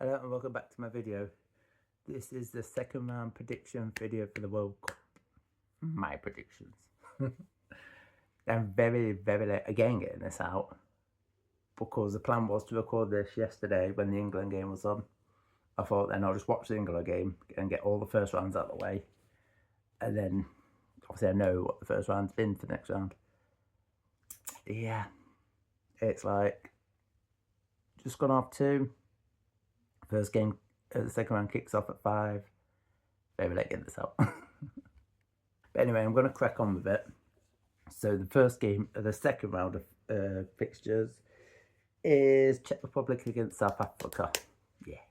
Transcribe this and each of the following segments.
Hello and welcome back to my video. This is the second round prediction video for the World Cup. My predictions. I'm very late again getting this out because the plan was to record this yesterday when the England game was on. I thought then I'll just watch the England game and get all the first rounds out of the way, and then obviously I know what the first round's been for the next round. Yeah, it's like just gone off 2. First game, the second round kicks off at 5. Very late getting this out. But anyway, I'm going to crack on with it. So the first game, the second round of fixtures is Czech Republic against South Africa. Yeah.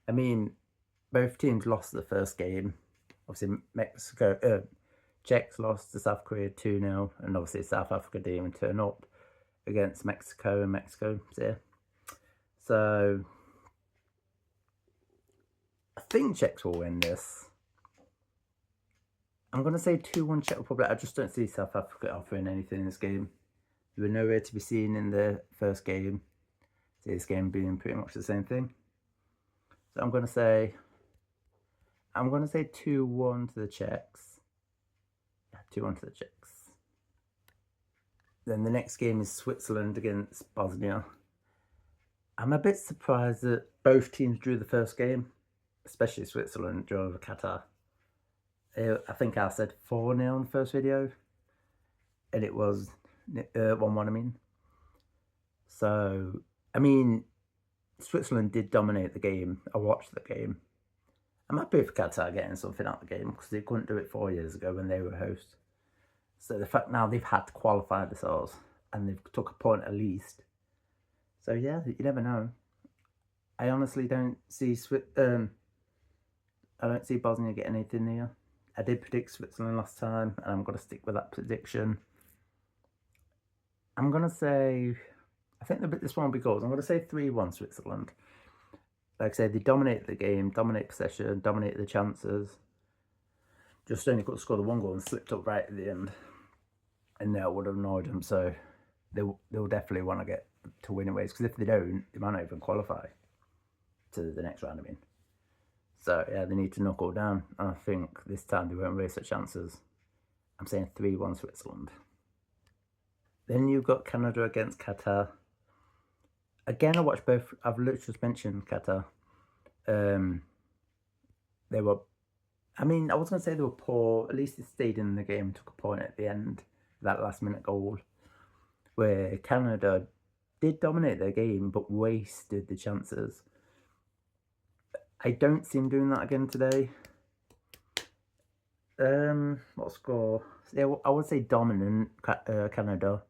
I mean, both teams lost the first game. Obviously, Czechs lost to South Korea 2-0, and obviously South Africa didn't even turn up against Mexico, and Mexico, so I think Czechs will win this. I'm going to say 2-1 Czech Republic. I just don't see South Africa offering anything in this game. They were nowhere to be seen in the first game. See this game being pretty much the same thing. So I'm going to say 2-1 to the Czechs. Yeah, 2-1 to the Czechs. Then the next game is Switzerland against Bosnia. I'm a bit surprised that both teams drew the first game, especially Switzerland drew over Qatar. I think I said 4-0 in the first video, and it was 1-1, I mean. So, I mean, Switzerland did dominate the game. I watched the game. I'm happy for Qatar getting something out of the game because they couldn't do it 4 years ago when they were host. So the fact now they've had to qualify themselves and they've took a point at least. So yeah, you never know. I honestly don't see I don't see Bosnia getting anything here. I did predict Switzerland last time, and I'm going to stick with that prediction. I'm going to say, I think this one will be goals. I'm going to say 3-1 Switzerland. Like I said, they dominate the game, dominate possession, dominate the chances. Just only got to score the 1 goal and slipped up right at the end. And that would have annoyed them, so they'll definitely want to get to win ways, because if they don't, they might not even qualify to the next round, I mean. So, yeah, they need to knuckle down. And I think this time they won't waste their chances. I'm saying 3-1 Switzerland. Then you've got Canada against Qatar. Again, I watched both. I've literally just mentioned Qatar. They were, I mean, I was going to say they were poor. At least they stayed in the game, took a point at the end, that last-minute goal, where Canada did dominate their game, but wasted the chances. I don't see him doing that again today. What score? Yeah, I would say dominant Canada,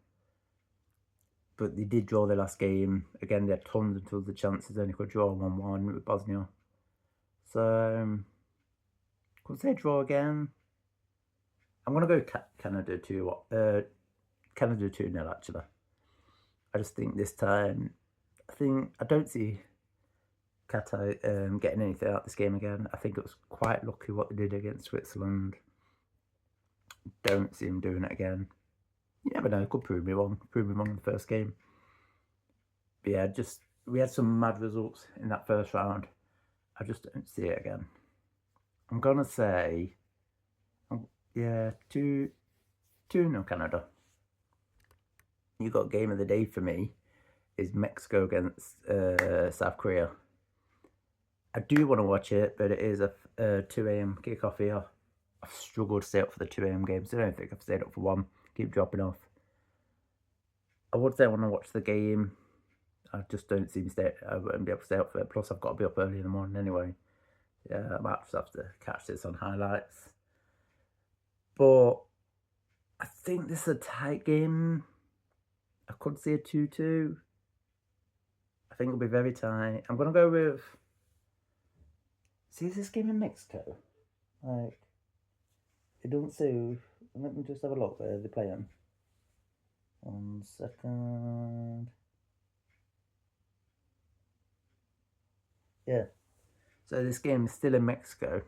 but they did draw their last game. Again, they had tons and tons of chances, only could draw 1-1 with Bosnia. So, could say draw again. I'm going to go Canada 2-0 actually. I just think this time, I don't see Qatar getting anything out of this game again. I think it was quite lucky what they did against Switzerland. Don't see them doing it again. You never know, could prove me wrong. Prove me wrong in the first game. But yeah, we had some mad results in that first round. I just don't see it again. I'm gonna say, yeah, 2-0 Canada. You got game of the day for me is Mexico against South Korea. I do want to watch it, but it is a 2 a.m. kickoff here. I've struggled to stay up for the 2 a.m. games. I don't think I've stayed up for one. Keep dropping off. I would say I want to watch the game. I just don't seem I wouldn't be able to stay up for it. Plus, I've got to be up early in the morning anyway. Yeah, I might just have to catch this on highlights. But I think this is a tight game. I could see a 2-2. I think it'll be very tight. I'm going to go with... See, is this game in Mexico? Like, it doesn't say... Let me just have a look where they're playing. 1 second. Yeah. So this game is still in Mexico.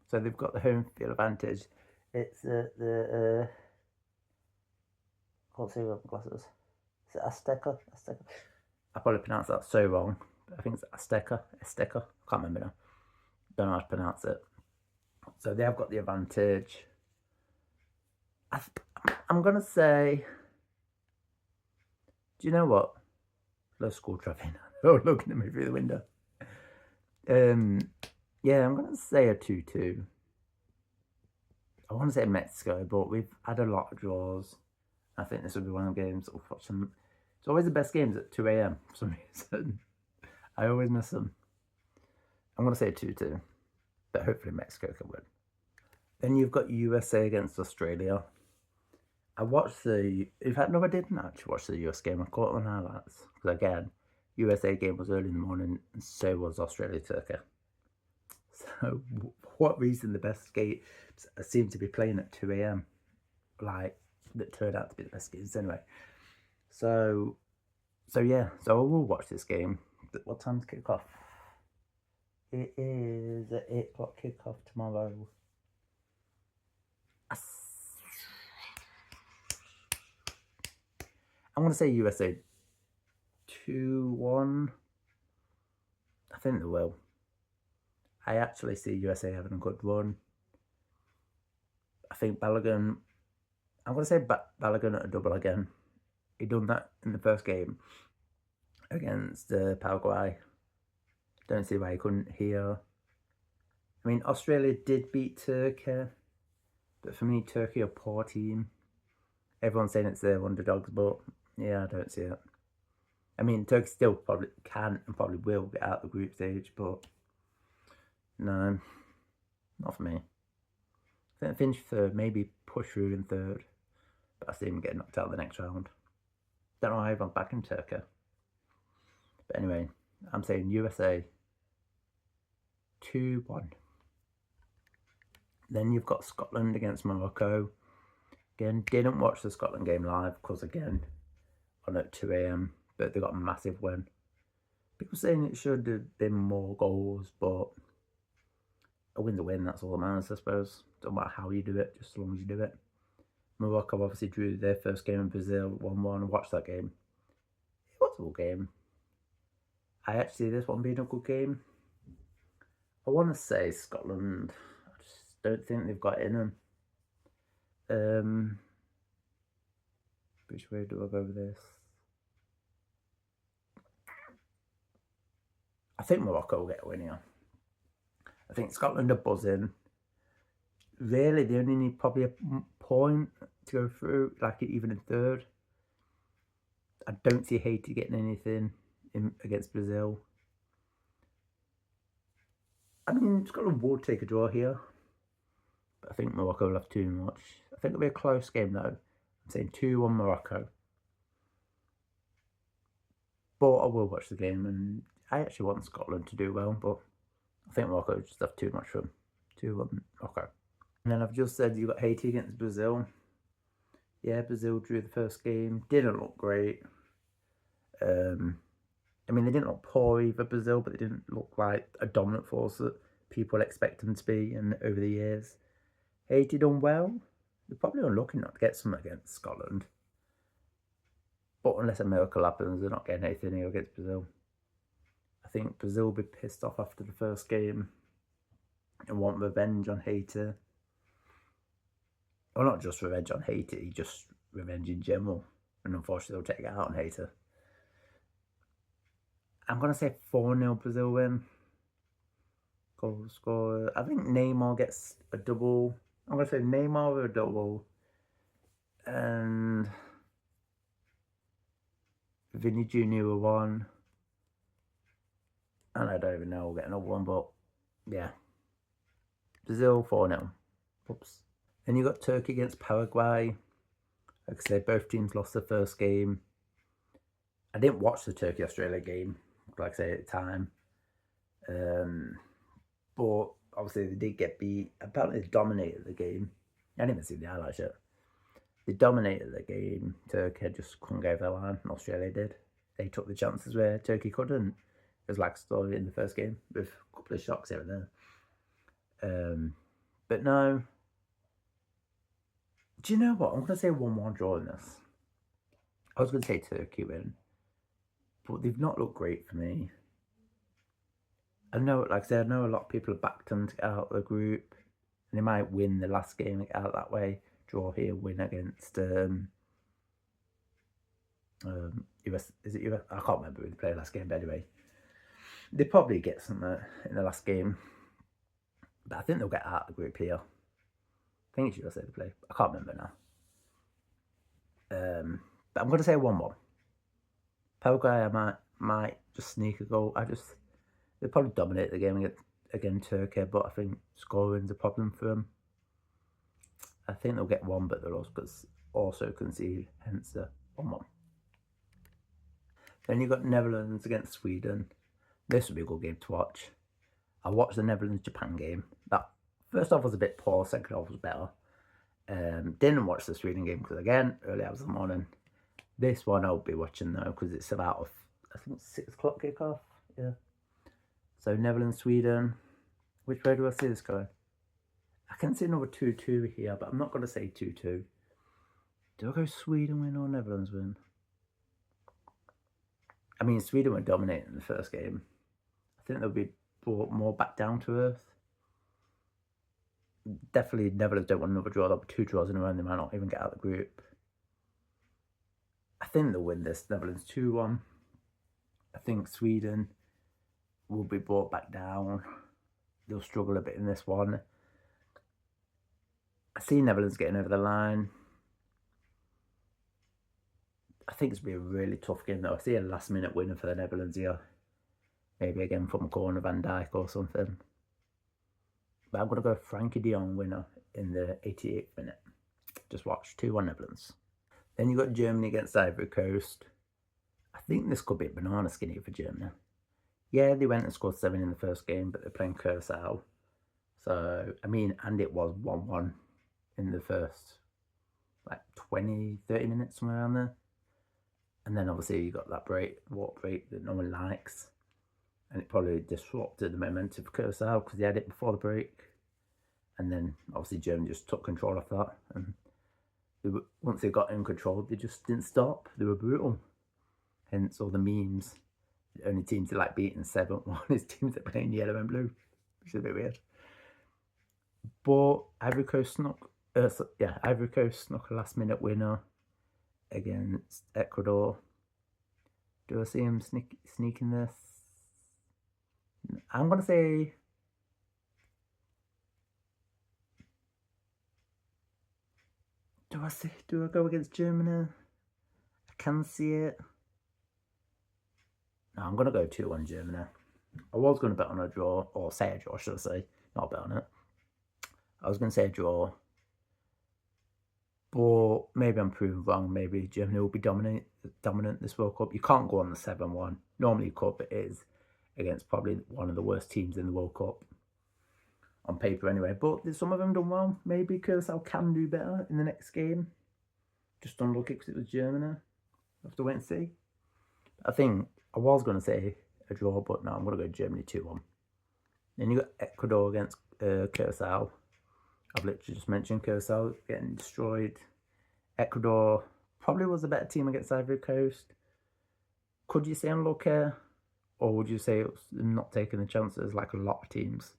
So they've got the home field advantage. It's I can't see with my glasses. Is it Azteca? I probably pronounced that so wrong. I think it's Azteca. I can't remember now. Don't know how to pronounce it. So they have got the advantage. I'm going to say, do you know what? Let's school traffic. Oh, looking at me through the window. Yeah, I'm going to say a 2-2. I want to say Mexico, but we've had a lot of draws. I think this will be one of the games that we'll watch them. It's always the best games at 2 a.m. for some reason. I always miss them. I'm going to say 2-2, but hopefully Mexico can win. Then you've got USA against Australia. I watched the... In fact, no, I didn't actually watch the US game. I caught on highlights. Because again, USA game was early in the morning, and so was Australia-Turkey. So, what reason the best games seem to be playing at 2 a.m. like that turned out to be the best games anyway. So yeah. So I will watch this game. What time's kick off? It is at 8 o'clock kickoff tomorrow. I'm gonna say USA 2-1. I think they will. I actually see USA having a good run. I think Balogun... I'm going to say Balogun at a double again. He done that in the first game against Paraguay. Don't see why he couldn't here. I mean, Australia did beat Turkey. But for me, Turkey are a poor team. Everyone's saying it's their underdogs, but yeah, I don't see it. I mean, Turkey still probably can and probably will get out of the group stage, but no, not for me. I think finish third, maybe push through in third, but I see him getting knocked out the next round. Don't know how everyone's back in Turkey. But anyway, I'm saying USA 2-1. Then you've got Scotland against Morocco. Again, didn't watch the Scotland game live because again, on at 2 a.m, but they got a massive win. People saying it should have been more goals, but a win's a win, that's all that matters, I suppose. Don't matter how you do it, just as long as you do it. Morocco obviously drew their first game in Brazil 1-1. I watched that game. It was a good game. I actually see this one being a good game. I want to say Scotland. I just don't think they've got it in them. Which way do I go with this? I think Morocco will get a win here. I think Scotland are buzzing. Really, they only need probably a point to go through, like even in third. I don't see Haiti getting anything against Brazil. I mean, Scotland will take a draw here, but I think Morocco will have too much. I think it'll be a close game though. I'm saying 2-1 Morocco. But I will watch the game, and I actually want Scotland to do well, but I think Morocco just have too much for them. 2-1 Morocco. And then I've just said you got Haiti against Brazil. Yeah, Brazil drew the first game. Didn't look great. I mean, they didn't look poor either, Brazil, but they didn't look like a dominant force that people expect them to be. And over the years, Haiti done well. They're probably unlucky not to get some against Scotland. But unless a miracle happens, they're not getting anything here against Brazil. I think Brazil will be pissed off after the first game and want revenge on Haiti. Well, not just revenge on Haiti, just revenge in general. And unfortunately, they'll take it out on Haiti. I'm going to say 4-0 Brazil win. Goal score. I think Neymar gets a double. I'm going to say Neymar with a double. And Vinny Jr. with one. And I don't even know we'll get another one, but yeah. Brazil 4-0. Oops. Then you got Turkey against Paraguay. Like I said, both teams lost their first game. I didn't watch the Turkey-Australia game, like I say, at the time. But obviously they did get beat. Apparently they dominated the game. I didn't even see the highlights yet. They dominated the game. Turkey just couldn't go over the line, and Australia did. They took the chances where Turkey couldn't. It was like a story in the first game with a couple of shocks here and there. But no. Do you know what? I'm going to say 1-1 draw in this. I was going to say Turkey win. But they've not looked great for me. I know, like I said, I know a lot of people have backed them to get out of the group, and they might win the last game and get out that way. Draw here, win against US. Is it US? I can't remember who they played last game, but anyway, they probably get something in the last game. But I think they'll get out of the group here. I think it's USA to play. I can't remember now. But I'm going to say 1-1. Paraguay might just sneak a goal. They'll probably dominate the game against Turkey, but I think scoring's a problem for them. I think they'll get one, but they'll also concede, hence the 1-1. Then you've got Netherlands against Sweden. This will be a good game to watch. I watched the Netherlands-Japan game. That first half was a bit poor, second half was better. Didn't watch the Sweden game because, again, early hours of the morning. This one I'll be watching though because it's about, I think, 6 o'clock kickoff. Yeah. So Netherlands, Sweden. Which way do I see this going? I can see another 2-2 here, but I'm not going to say 2-2. Do I go Sweden win or Netherlands win? I mean, Sweden were dominating in the first game. I think they'll be brought more back down to earth. Definitely Netherlands don't want another draw. There'll be 2 draws in a row and they might not even get out of the group. I think they'll win this. Netherlands 2-1. I think Sweden will be brought back down. They'll struggle a bit in this one. I see Netherlands getting over the line. I think it's going to be a really tough game though. I see a last minute winner for the Netherlands here. Maybe again from a corner, Van Dijk or something. But I'm going to go Frankie de Jong winner in the 88th minute. Just watch 2-1 Netherlands. Then you've got Germany against Ivory Coast. I think this could be a banana skin here for Germany. Yeah, they went and scored 7 in the first game, but they're playing Curacao. So, I mean, and it was 1-1 in the first, like, 20, 30 minutes, somewhere around there. And then, obviously, you got that walk break that no one likes. And it probably disrupted the momentum of Curacao because they had it before the break. And then, obviously, Germany just took control of that. And once they got in control, they just didn't stop. They were brutal. Hence all the memes. The only teams that like beating 7-1 is teams that play in yellow and blue, which is a bit weird. But Ivory Coast snuck a last minute winner against Ecuador. Do I see him sneaking this? I'm gonna say do I go against Germany? I can see it. No, I'm going to go 2-1 Germany. I was going to bet on a draw, or say a draw, should I say. Not bet on it. I was going to say a draw. But maybe I'm proven wrong. Maybe Germany will be dominant this World Cup. You can't go on the 7-1. Normally you could, but it is against probably one of the worst teams in the World Cup. On paper anyway. But some of them done well. Maybe Curacao can do better in the next game. Just unlucky because it was Germany. We'll have to wait and see. I think I was going to say a draw, but no, I'm going to go Germany 2-1. Then you got Ecuador against Curacao. I've literally just mentioned Curacao getting destroyed. Ecuador probably was a better team against Ivory Coast. Could you say unlucky? Or would you say it was not taking the chances like a lot of teams?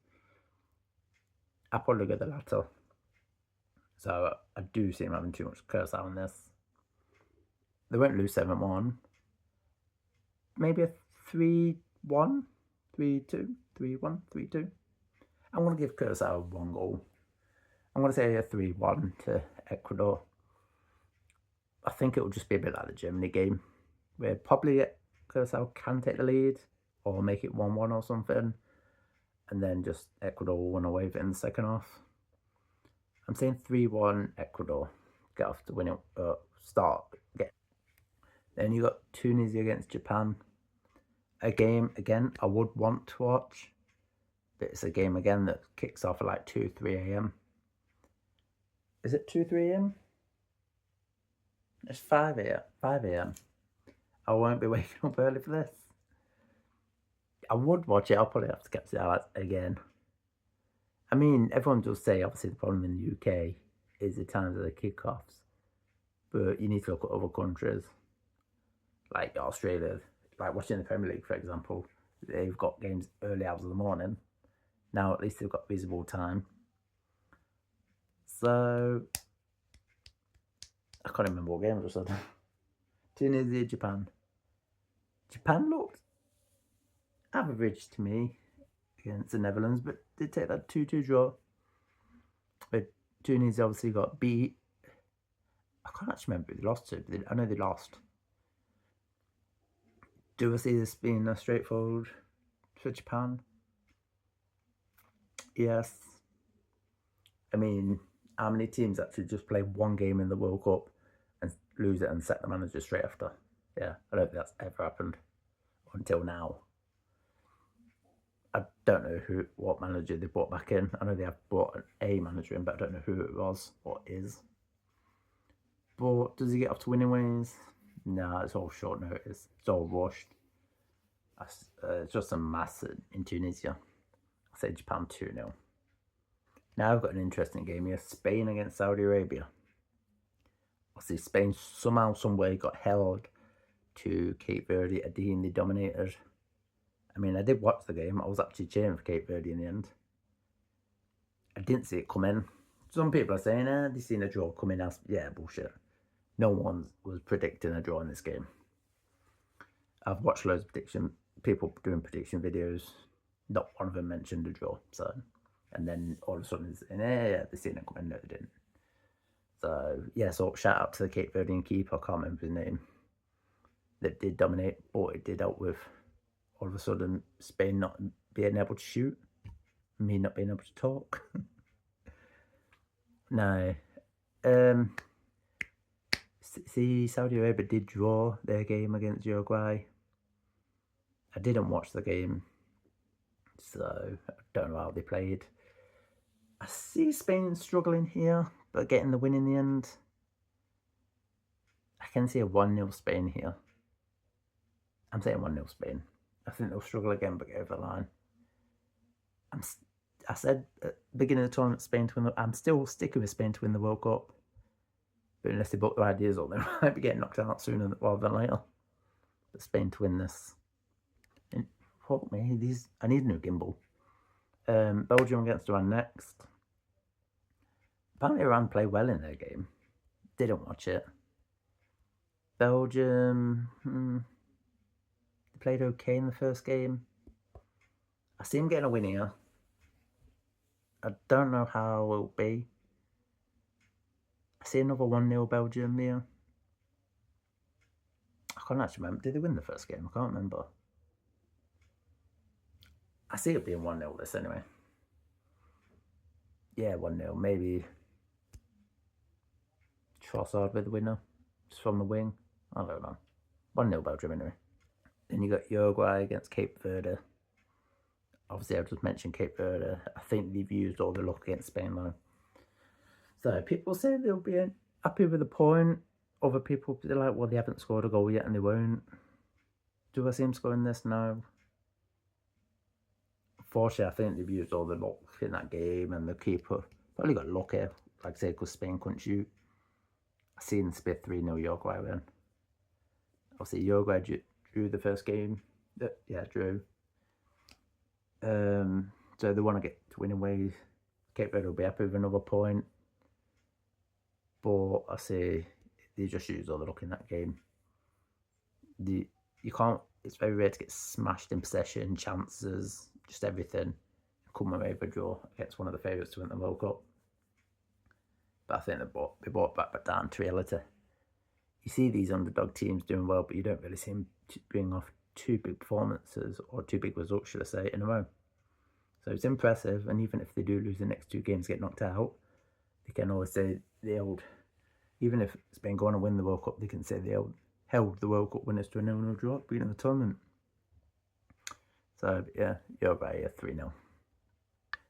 I'll probably go the latter. So I do see him having too much Curacao in this. They won't lose 7-1. Maybe a 3-1, 3-2, 3-1, 3-2. I'm going to give Curacao 1 goal. I'm going to say a 3-1 to Ecuador. I think it will just be a bit like the Germany game, where probably Curacao can take the lead or make it 1-1 or something, and then just Ecuador will win away with it in the second half. I'm saying 3-1 Ecuador. Get off to win it, start. Then you got Tunisia against Japan. A game, again, I would want to watch. But it's a game, again, that kicks off at like 2, 3 a.m. Is it 2, 3 a.m.? It's 5 a.m. I won't be waking up early for this. I would watch it. I'll probably have to catch the highlights again. I mean, everyone does say, obviously, the problem in the UK is the times of the kickoffs. But you need to look at other countries. Like Australia, like watching the Premier League, for example, they've got games early hours of the morning. Now at least they've got visible time. So I can't remember what game I just said. Tunisia, Japan. Japan looked average to me against the Netherlands, but did take that 2-2 draw. But Tunisia obviously got beat. I can't actually remember who they lost to, but I know they lost. Do I see this being a straightforward for Japan? Yes. I mean, how many teams actually just play one game in the World Cup and lose it and sack the manager straight after? Yeah, I don't think that's ever happened until now. I don't know what manager they brought back in. I know they have brought a manager in, but I don't know who it was or is. But does he get off to winning ways? No, it's all short notice. It's all rushed. It's just a mass in Tunisia. I say Japan 2-0. Now I've got an interesting game here. Spain against Saudi Arabia. See, Spain somehow, some way got held to Cape Verde. Again, they dominated. I mean, I did watch the game. I was actually cheering for Cape Verde in the end. I didn't see it come in. Some people are saying, they've seen a draw come in. Yeah, bullshit. No one was predicting a draw in this game. I've watched loads of people doing prediction videos. Not one of them mentioned a draw. So, and then all of a sudden, they've seen it come in. No, they didn't. So, yeah, so shout out to the Cape Verdean keeper. I can't remember his name. That did dominate, but it did help with all of a sudden Spain not being able to shoot, me not being able to talk. No. See, Saudi Arabia did draw their game against Uruguay. I didn't watch the game, so I don't know how they played. I see Spain struggling here, but getting the win in the end. I can see a 1-0 Spain here. I'm saying 1-0 Spain. I think they'll struggle again, but get over the line. I said at the beginning of the tournament, Spain to win. I'm still sticking with Spain to win the World Cup. But unless they book their ideas up, they might be getting knocked out sooner rather than later. But Spain to win this. And fuck me, I need a new gimbal. Belgium against Iran next. Apparently Iran play well in their game. Didn't watch it. Belgium, they played okay in the first game. I see them getting a win here. I don't know how it'll be. I see another 1-0 Belgium here. I can't actually remember. Did they win the first game? I can't remember. I see it being 1-0 this anyway. Yeah, 1-0. Maybe Trossard with the winner. Just from the wing. I don't know. 1-0 Belgium anyway. Then you got Uruguay against Cape Verde. Obviously, I just mentioned Cape Verde. I think they've used all the luck against Spain though. So people say they'll be happy with the point. Other people, they're like, well, they haven't scored a goal yet and they won't. Do I see them scoring this? No. Unfortunately, I think they've used all the luck in that game, and the keeper probably got lucky, like I said, because Spain couldn't shoot. I seen Smith 3-0 Uruguay win. Obviously, Uruguay drew the first game. Yeah, drew. So they want to get to winning ways. Cape Verde will be happy with another point. But I say they just used all the luck in that game. You can't. It's very rare to get smashed in possession, chances, just everything. Come away with a draw against one of the favourites to win the World Cup. But I think they brought back down to reality. You see these underdog teams doing well, but you don't really see them bring off two big performances, or two big results, should I say, in a row. So it's impressive, and even if they do lose the next two games, get knocked out, they can always say they held. Even if Spain go on and win the World Cup, they can say they held the World Cup winners to a 0-0 draw, beating the tournament. So yeah, Uruguay 3-0.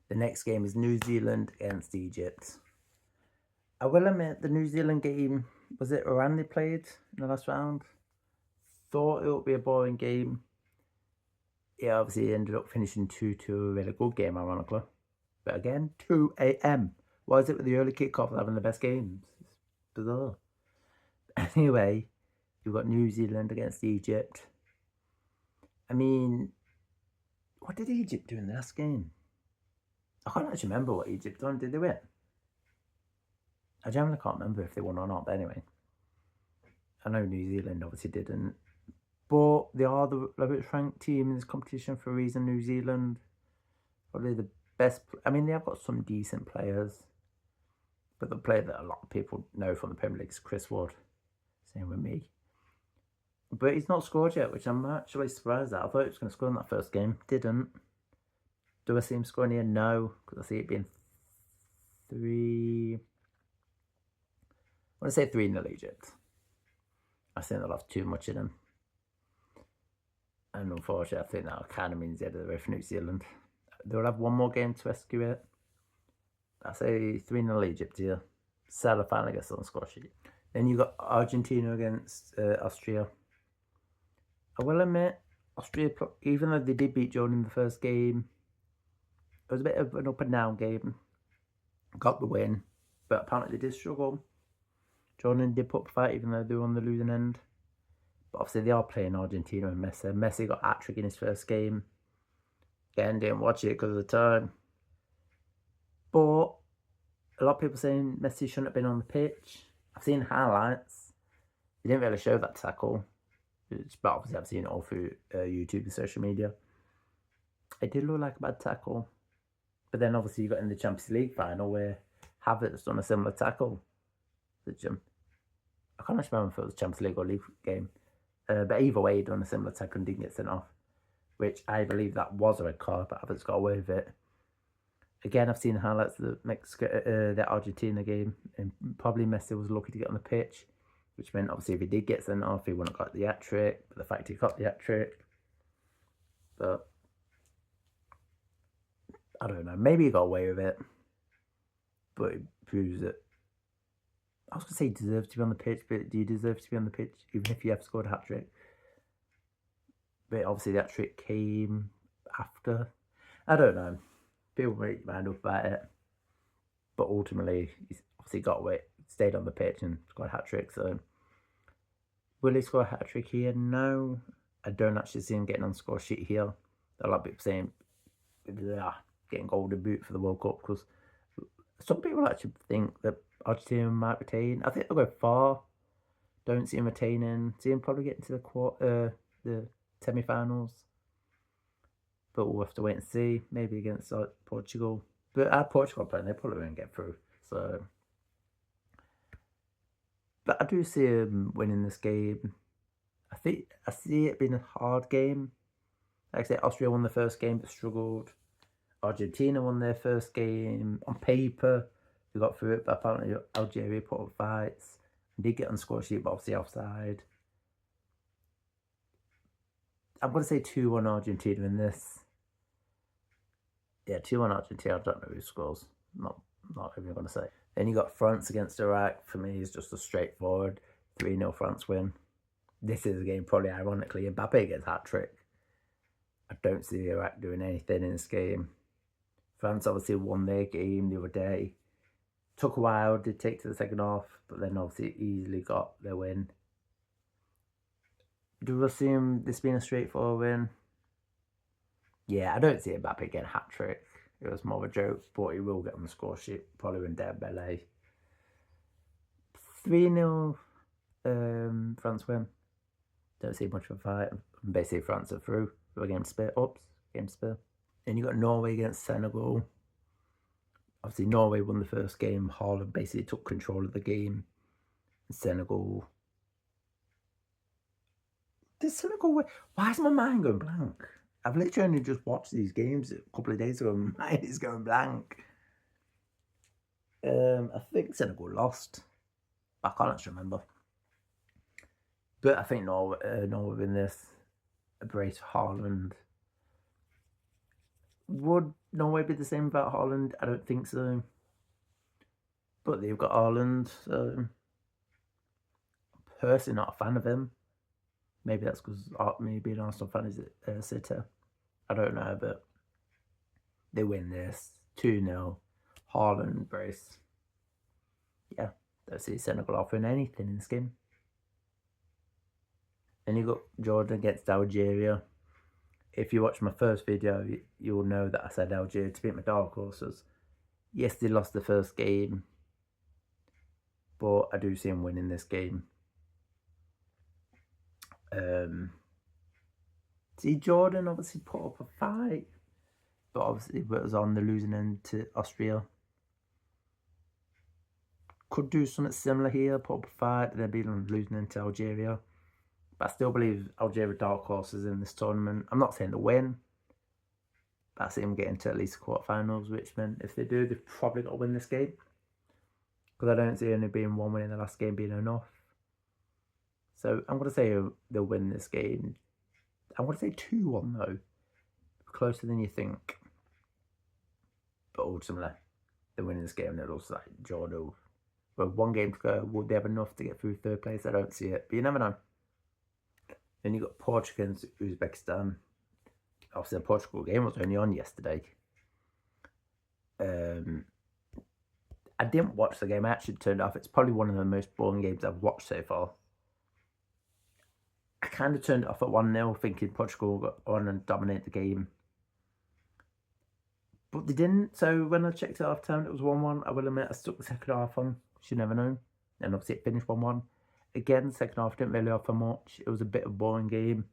The next game is New Zealand against Egypt. I will admit, the New Zealand game, was it Iran they played in the last round? Thought it would be a boring game. It obviously ended up finishing 2-2, a really good game, ironically. But again, 2 a.m. Why is it with the early kickoff having the best games? It's bizarre. Anyway, you've got New Zealand against Egypt. I mean, What did Egypt do in the last game? I can't actually remember what Egypt done. Did they win? I generally can't remember if they won or not, but anyway. I know New Zealand obviously didn't. But they are the lowest ranked team in this competition for a reason, New Zealand. Probably the best. I mean, they have got some decent players. But the player that a lot of people know from the Premier League is Chris Wood. Same with me. But he's not scored yet, which I'm actually surprised at. I thought he was going to score in that first game. Didn't. Do I see him scoring here? No, because I see it being 3... I want to say 3-0 Egypt. I think they'll have too much in them. And unfortunately, I think that kind of means the end of the way for New Zealand. They'll have one more game to rescue it. I say 3-0 Egypt here. Salah finally gets on the score sheet. Then you got Argentina against Austria. I will admit, Austria, even though they did beat Jordan in the first game, it was a bit of an up and down game. Got the win, but apparently they did struggle. Jordan did put up a fight even though they were on the losing end. But obviously they are playing Argentina and Messi. Messi got a hat-trick in his first game. Again, didn't watch it because of the time. But a lot of people saying Messi shouldn't have been on the pitch. I've seen highlights. They didn't really show that tackle. But obviously I've seen it all through YouTube and social media. It did look like a bad tackle. But then obviously you got in the Champions League final where Havertz done a similar tackle. I can't actually remember if it was Champions League or League game. But either way, he done a similar tackle and didn't get sent off. Which I believe that was a red card, but Havertz got away with it. Again, I've seen highlights of the Argentina game, and probably Messi was lucky to get on the pitch, which meant obviously if he did get sent off, he wouldn't have got the hat-trick. But the fact he got the hat-trick, but I don't know, maybe he got away with it, but it proves that I was going to say he deserves to be on the pitch, but do you deserve to be on the pitch even if you have scored a hat-trick? But obviously the hat-trick came after. I don't know. People make their mind up about it. But ultimately, he's obviously got away, stayed on the pitch and scored a hat-trick. So, will he score a hat-trick here? No. I don't actually see him getting on the score sheet here. A lot of people saying, getting golden boot for the World Cup, because some people actually think that Argentina might retain. I think they'll go far. Don't see him retaining. See him probably getting to the semi-finals. But we'll have to wait and see. Maybe against Portugal. But Portugal playing, they probably won't get through. So, but I do see him winning this game. I see it being a hard game. Like I said, Austria won the first game but struggled. Argentina won their first game. On paper, they got through it, but apparently Algeria put up fights. They did get on the score sheet, but obviously offside. I'm going to say 2-1 Argentina in this. Yeah, 2-1 Argentina. I don't know who scores. Not even going to say. Then you got France against Iraq. For me, it's just a straightforward 3-0 France win. This is a game, probably ironically, Mbappe gets hat-trick. I don't see Iraq doing anything in this game. France obviously won their game the other day. Took a while, did take to the second half, but then obviously easily got their win. Do we assume this being a straightforward win? Yeah, I don't see Mbappe getting a hat-trick. It was more of a joke, but he will get on the score sheet, probably when Dembele. 3-0 France win. Don't see much of a fight. Basically, France are through. We're game to spare. Game to spare. Then you got Norway against Senegal. Obviously, Norway won the first game. Haaland basically took control of the game. Senegal. Did Senegal win? Why is my mind going blank? I've literally only just watched these games a couple of days ago. My mind is going blank. I think Senegal lost. I can't actually remember. But I think Norway win this. A brace for Haaland. Would Norway be the same without Haaland? I don't think so. But they've got Haaland, so I'm personally not a fan of him. Maybe that's because me being an Arsenal fan is a sitter. I don't know, but they win this 2-0. Haaland brace. Yeah, don't see Senegal offering anything in this game. Then you got Jordan against Algeria. if you watch my first video, you'll know that I said Algeria to beat my dark horses. Yes, they lost the first game, but I do see them winning this game. See, Jordan obviously put up a fight, but obviously it was on the losing end to Austria. Could do something similar here, put up a fight, but then be on the losing end to Algeria. But I still believe Algeria dark horses in this tournament. I'm not saying they'll win, but I see them getting to at least the quarterfinals, which meant if they do, they've probably got to win this game. Because I don't see only being one win in the last game being enough. So I'm going to say they'll win this game. I'm going to say 2-1 though. Closer than you think. But ultimately, they're winning this game and it looks like Jordan. With one game to go, would they have enough to get through third place? I don't see it, but you never know. Then you got Portugal against Uzbekistan. Obviously, the Portugal game was only on yesterday. I didn't watch the game. I actually turned it off. It's probably one of the most boring games I've watched so far. I kind of turned it off at 1-0, thinking Portugal got on and dominate the game. But they didn't. So when I checked it half time, it was 1-1. I will admit, I stuck the second half on. You never know. And obviously, it finished 1-1. Again, the second half didn't really offer much. It was a bit of a boring game.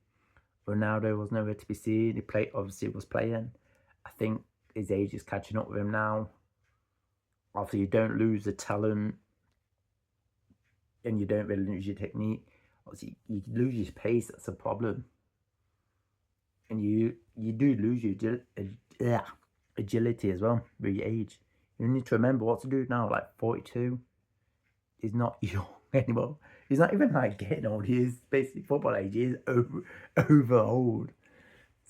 Ronaldo was nowhere to be seen. He obviously was playing. I think his age is catching up with him now. Obviously, you don't lose the talent, and you don't really lose your technique. Obviously, you lose your pace. That's a problem. And you do lose your agility as well with your age. You need to remember what to do now. Like 42, he's not young anymore. He's not even like getting old. He is basically football age. He is over old.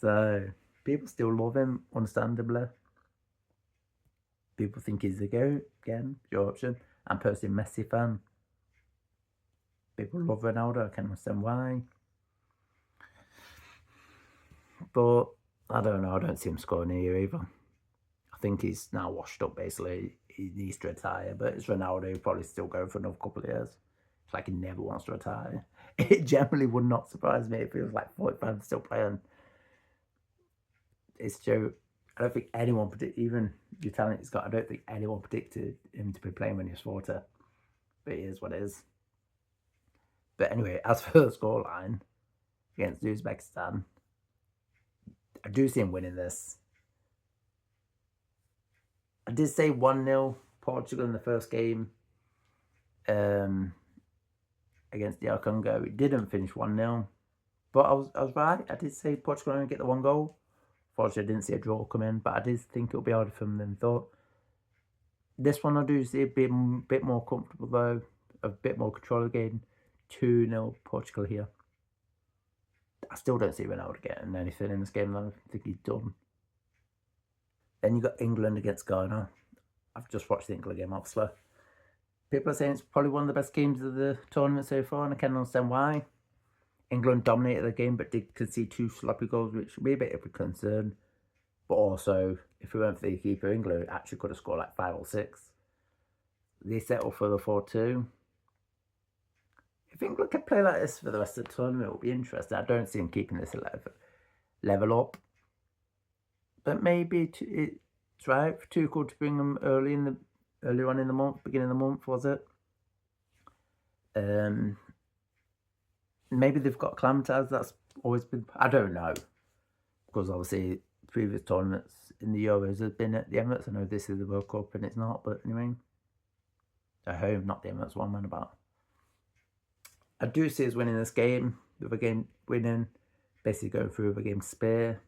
So people still love him, understandably. People think he's the GOAT again. Your option. I'm personally a Messi fan. People love Ronaldo. I can understand why. But I don't know. I don't see him scoring here either. I think he's now washed up, basically. He needs to retire. But it's Ronaldo. He'll probably still go for another couple of years. It's like he never wants to retire. It generally would not surprise me if he was like 45 still playing. It's true. I don't think anyone predicted, even the talent he's got, I don't think anyone predicted him to be playing when he was 40. But it is what it is. But anyway, as for the scoreline against Uzbekistan, I do see him winning this. I did say 1-0 Portugal in the first game against DR Congo. It didn't finish 1-0. But I was right. I did say Portugal only get the one goal. Fortunately, I didn't see a draw come in, but I did think it'll be harder for them than thought. This one I do see a bit more comfortable though, a bit more control of the game. 2-0 Portugal here. I still don't see Ronaldo getting anything in this game. I think he's done. Then you got England against Ghana. I've just watched the England game, obviously. People are saying it's probably one of the best games of the tournament so far, and I can understand why. England dominated the game, but did concede 2 sloppy goals, which would be a bit of a concern. But also, if it weren't for the keeper, England actually could have scored like 5 or 6. They settled for the 4-2. If England can play like this for the rest of the tournament, it will be interesting. I don't see them keeping this level up. But maybe it's right for Tuchel to bring them early on in the month, beginning of the month, was it? Maybe they've got acclimatised. That's always been. I don't know, because obviously previous tournaments in the Euros have been at the Emirates. I know this is the World Cup and it's not, but anyway, at home, not the Emirates. What I'm on about. I do see us winning this game. With a game winning, basically going through with a game spare.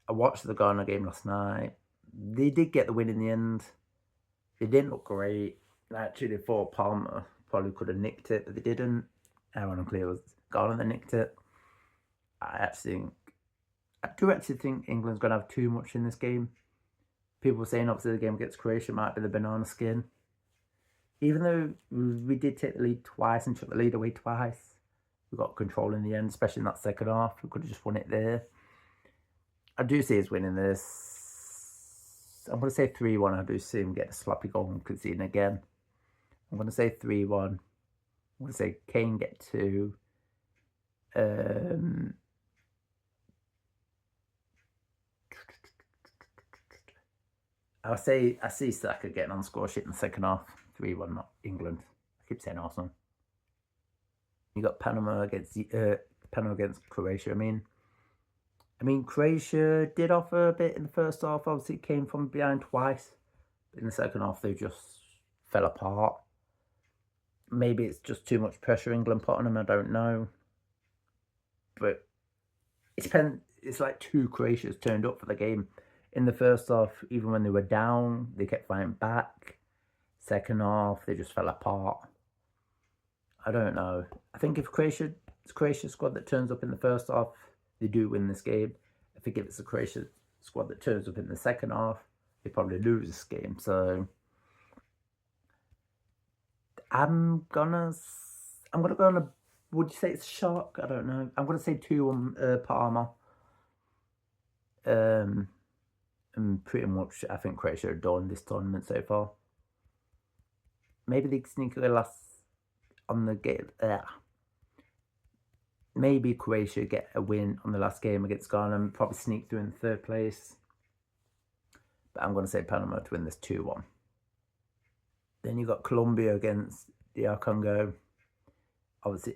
I watched the Ghana game last night. They did get the win in the end. They didn't look great. Actually, they thought Palmer probably could have nicked it, but they didn't. Ironically, it was Ghana that nicked it. I do actually think England's going to have too much in this game. People were saying obviously the game against Croatia might be the banana skin. Even though we did take the lead twice and took the lead away twice, we got control in the end, especially in that second half. We could have just won it there. I do see us winning this. I'm going to say 3-1. I do see him get a sloppy goal and conceding again. I'm going to say 3-1. I'm going to say Kane get 2. I see Saka getting on score sheet in the second half. 3-1, not England. I keep saying Arsenal. You got Panama against Croatia. I mean, Croatia did offer a bit in the first half. Obviously, it came from behind twice. But in the second half, they just fell apart. Maybe it's just too much pressure England put on them. I don't know. But it depends. It's like 2 Croatias turned up for the game. In the first half, even when they were down, they kept fighting back. Second half, they just fell apart. I don't know. I think if it's Croatia squad that turns up in the first half, they do win this game. I think if it's a Croatia squad that turns up in the second half, they probably lose this game. So I'm gonna go on a. Would you say it's a shock? I don't know. I'm gonna say 2-1 Parma. And pretty much, I think Croatia are done this tournament so far. Maybe they sneak a last on the game. Maybe Croatia get a win on the last game against Ghana and probably sneak through in third place. But I'm going to say Panama to win this 2-1. Then you got Colombia against DR Congo. Obviously,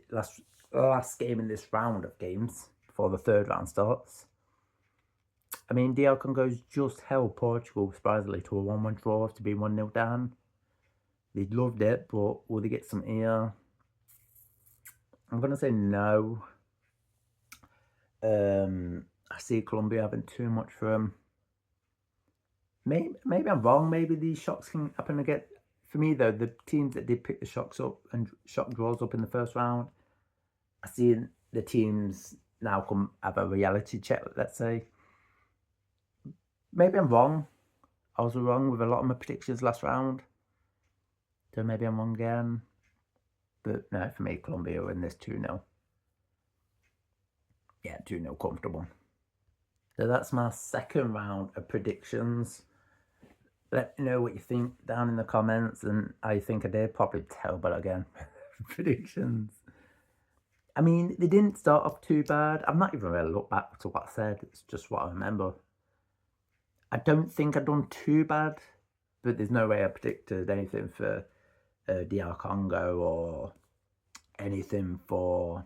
last game in this round of games before the third round starts. I mean, DR Congo's just held Portugal, surprisingly, to a 1-1 draw after being 1-0 down. They loved it, but will they get some ear? I'm going to say no. I see Colombia having too much for them. Maybe I'm wrong. Maybe these shocks can happen again. For me, though, the teams that did pick the shocks up and shock draws up in the first round, I see the teams now come have a reality check, let's say. Maybe I'm wrong. I was wrong with a lot of my predictions last round. So maybe I'm wrong again. But no, for me, Colombia win this 2-0. Yeah, 2-0 comfortable. So that's my second round of predictions. Let me know what you think down in the comments and how you think I did. Probably terrible again. Predictions. I mean, they didn't start off too bad. I'm not even really look back to what I said. It's just what I remember. I don't think I've done too bad, but there's no way I predicted anything for DR Congo or anything for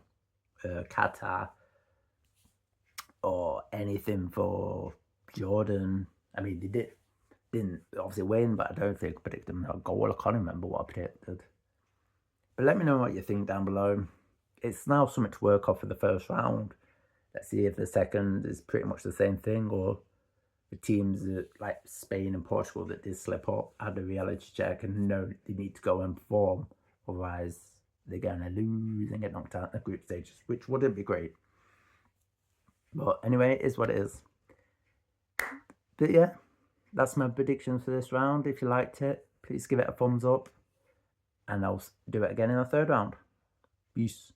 Qatar or anything for Jordan. I mean, they didn't obviously win, but I don't think I predicted them a goal. I can't remember what I predicted. But let me know what you think down below. It's now something to work off for the first round. Let's see if the second is pretty much the same thing, or the teams like Spain and Portugal that did slip up had a reality check and know they need to go and perform. Otherwise, they're going to lose and get knocked out in the group stages, which wouldn't be great. But anyway, it is what it is. But yeah, that's my predictions for this round. If you liked it, please give it a thumbs up. And I'll do it again in the third round. Peace.